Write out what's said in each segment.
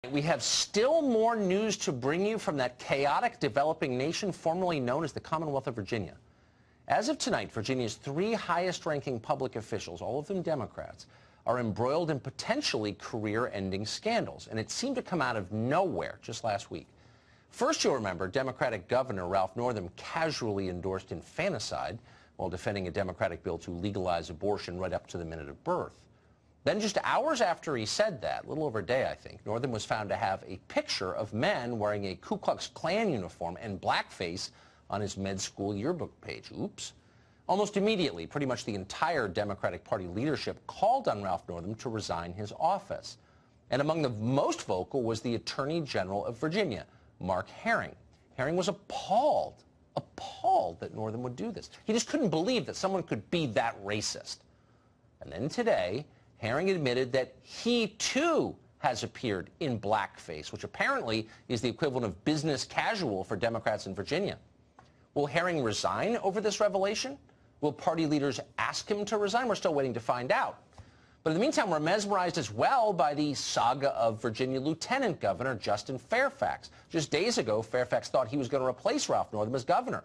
We have still more news to bring you from that chaotic developing nation formerly known as the Commonwealth of Virginia. As of tonight, Virginia's three highest-ranking public officials, all of them Democrats, are embroiled in potentially career-ending scandals, and it seemed to come out of nowhere just last week. First, you'll remember, Democratic Governor Ralph Northam casually endorsed infanticide while defending a Democratic bill to legalize abortion right up to the minute of birth. Then just hours after he said that, a little over a day, I think, Northam was found to have a picture of men wearing a Ku Klux Klan uniform and blackface on his med school yearbook page. Oops. Almost immediately, pretty much the entire Democratic Party leadership called on Ralph Northam to resign his office. And among the most vocal was the Attorney General of Virginia, Mark Herring. Herring was appalled that Northam would do this. He just couldn't believe that someone could be that racist. And then today, Herring admitted that he, too, has appeared in blackface, which apparently is the equivalent of business casual for Democrats in Virginia. Will Herring resign over this revelation? Will party leaders ask him to resign? We're still waiting to find out. But in the meantime, we're mesmerized as well by the saga of Virginia Lieutenant Governor Justin Fairfax. Just days ago, Fairfax thought he was going to replace Ralph Northam as governor.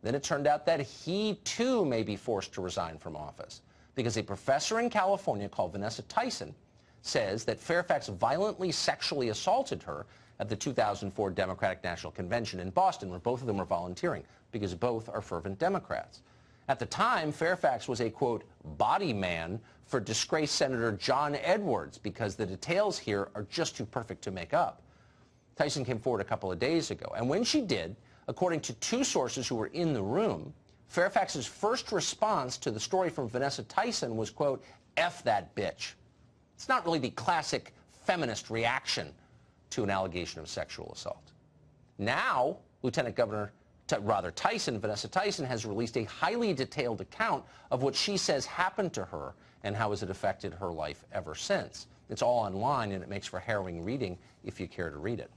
Then it turned out that he, too, may be forced to resign from office, because a professor in California called Vanessa Tyson says that Fairfax violently sexually assaulted her at the 2004 Democratic National Convention in Boston, where both of them were volunteering, because both are fervent Democrats. At the time, Fairfax was a, quote, body man for disgraced Senator John Edwards, because the details here are just too perfect to make up. Tyson came forward a couple of days ago, and when she did, according to two sources who were in the room, Fairfax's first response to the story from Vanessa Tyson was, quote, F that bitch. It's not really the classic feminist reaction to an allegation of sexual assault. Now, Vanessa Tyson has released a highly detailed account of what she says happened to her and how has it affected her life ever since. It's all online, and it makes for harrowing reading if you care to read it.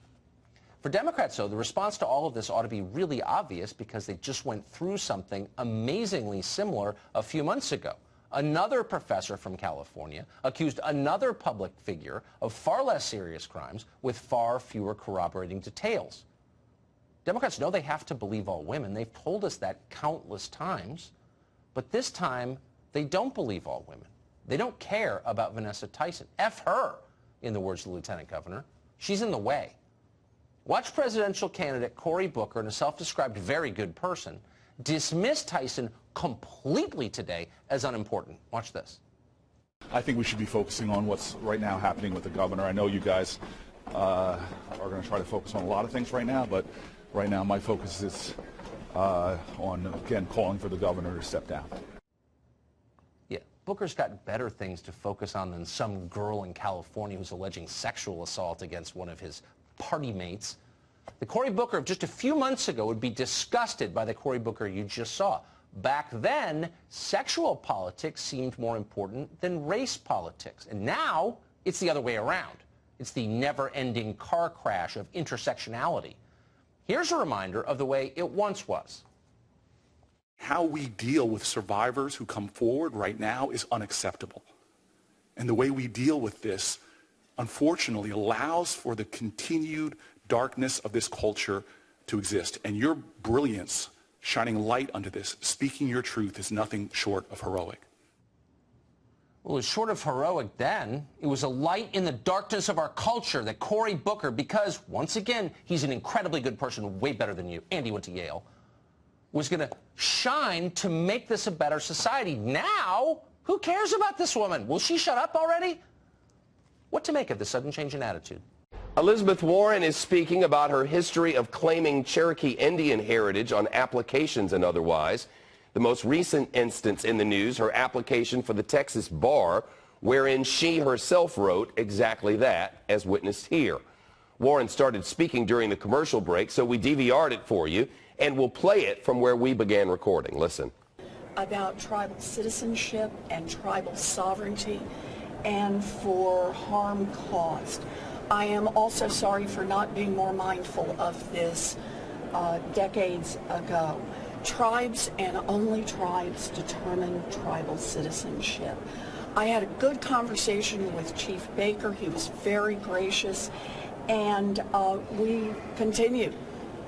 For Democrats, though, the response to all of this ought to be really obvious, because they just went through something amazingly similar a few months ago. Another professor from California accused another public figure of far less serious crimes with far fewer corroborating details. Democrats know they have to believe all women. They've told us that countless times. But this time, they don't believe all women. They don't care about Vanessa Tyson. F her, in the words of the lieutenant governor. She's in the way. Watch presidential candidate Cory Booker, and a self-described very good person, dismiss Tyson completely today as unimportant. Watch this. I think we should be focusing on what's right now happening with the governor. I know you guys are going to try to focus on a lot of things right now, but right now my focus is on, again, calling for the governor to step down. Yeah, Booker's got better things to focus on than some girl in California who's alleging sexual assault against one of his party mates. The Cory Booker of just a few months ago would be disgusted by the Cory Booker you just saw. Back then, sexual politics seemed more important than race politics. And now, it's the other way around. It's the never-ending car crash of intersectionality. Here's a reminder of the way it once was. How we deal with survivors who come forward right now is unacceptable. And the way we deal with this, unfortunately, allows for the continued darkness of this culture to exist. And your brilliance, shining light onto this, speaking your truth, is nothing short of heroic. Well, it was short of heroic then. It was a light in the darkness of our culture that Cory Booker, because, once again, he's an incredibly good person, way better than you, and he went to Yale, was going to shine to make this a better society. Now, who cares about this woman? Will she shut up already? What to make of this sudden change in attitude? Elizabeth Warren is speaking about her history of claiming Cherokee Indian heritage on applications and otherwise. The most recent instance in the news, her application for the Texas bar, wherein she herself wrote exactly that, as witnessed here. Warren started speaking during the commercial break, so we DVR'd it for you, and we'll play it from where we began recording. Listen. About tribal citizenship and tribal sovereignty, and for harm caused. I am also sorry for not being more mindful of this decades ago. Tribes and only tribes determine tribal citizenship. I had a good conversation with Chief Baker. He was very gracious, And we continue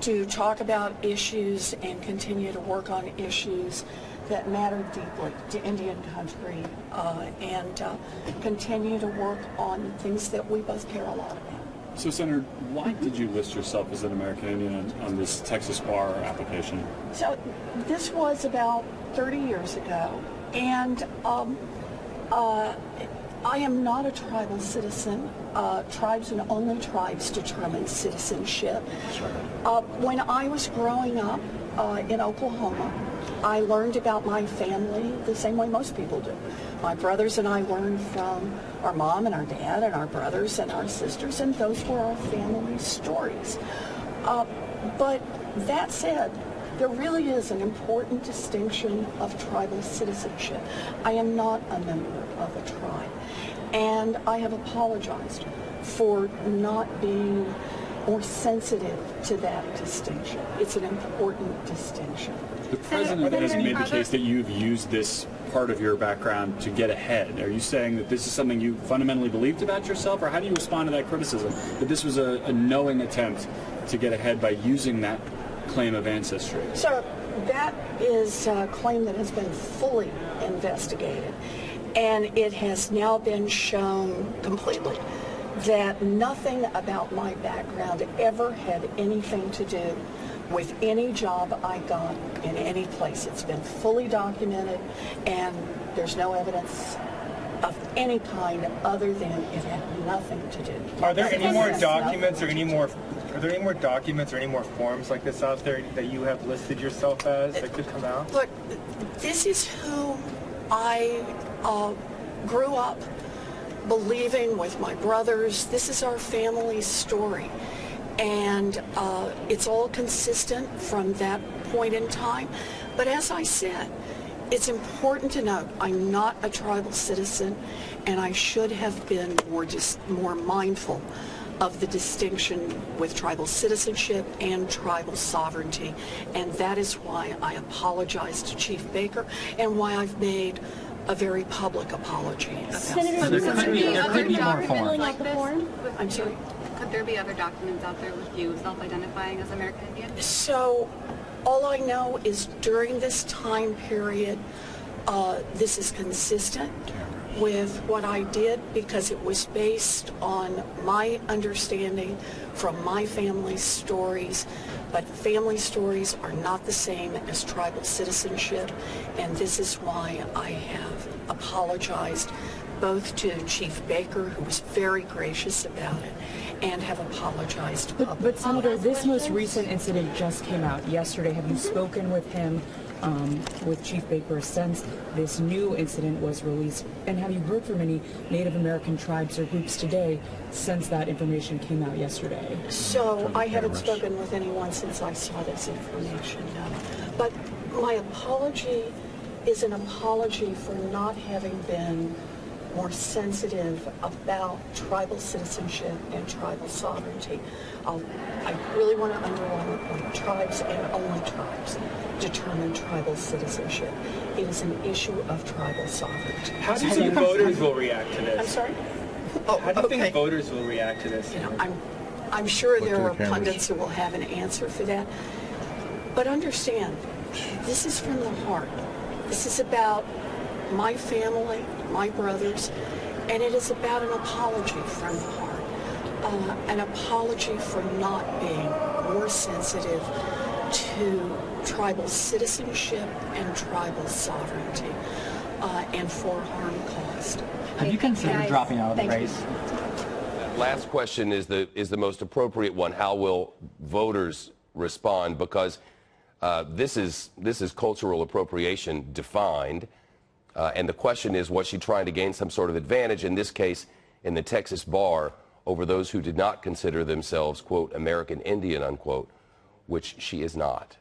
to talk about issues and continue to work on issues that matter deeply to Indian country, and continue to work on things that we both care a lot about. So, Senator, why did you list yourself as an American Indian on this Texas bar application? So this was about 30 years ago, and I am not a tribal citizen. Tribes and only tribes determine citizenship. When I was growing up in Oklahoma, I learned about my family the same way most people do. My brothers and I learned from our mom and our dad and our brothers and our sisters, and those were our family stories. But that said, there really is an important distinction of tribal citizenship. I am not a member of a tribe, and I have apologized for not being more sensitive to that distinction. It's an important distinction. The president has made the case that you've used this part of your background to get ahead. Are you saying that this is something you fundamentally believed about yourself, or how do you respond to that criticism, that this was a knowing attempt to get ahead by using that claim of ancestry? So that is a claim that has been fully investigated, and it has now been shown completely that nothing about my background ever had anything to do with any job I got in any place. It's been fully documented, and there's no evidence of any kind other than it had nothing to do. Are there any more documents or any more? Are there any more documents or any more forms like this out there that you have listed yourself as that could come out? Look, this is who I grew up believing with my brothers. This is our family's story. And it's all consistent from that point in time. But as I said, it's important to note I'm not a tribal citizen, and I should have been more mindful of the distinction with tribal citizenship and tribal sovereignty. And that is why I apologize to Chief Baker, and why I've made a very public apology. Senator, there could be more forms. Like this? I'm sorry? Could there be other documents out there with you self-identifying as American Indian? So all I know is during this time period, this is consistent with what I did because it was based on my understanding from my family's stories. But family stories are not the same as tribal citizenship, and this is why I have apologized both to Chief Baker, who was very gracious about it, and have apologized publicly. But Senator, this most recent incident just came out yesterday. Have you spoken with him, with Chief Baker, since this new incident was released? And have you heard from any Native American tribes or groups today since that information came out yesterday? So I haven't spoken with anyone since I saw this information, no. But my apology is an apology for not having been more sensitive about tribal citizenship and tribal sovereignty. I really want to underline the point. Tribes and only tribes determine tribal citizenship. It is an issue of tribal sovereignty. How do you think voters will react to this? I'm sorry? How do you think voters will react to this? You know, I'm sure there are pundits who will have an answer for that. But understand, this is from the heart. This is about my family, my brothers, and it is about an apology from the heart. An apology for not being more sensitive to tribal citizenship and tribal sovereignty, and for harm caused. Have you considered dropping out of the race? Last question is the most appropriate one. How will voters respond? Because this is cultural appropriation defined, and the question is, was she trying to gain some sort of advantage, in this case in the Texas bar, over those who did not consider themselves, quote, American Indian, unquote, which she is not.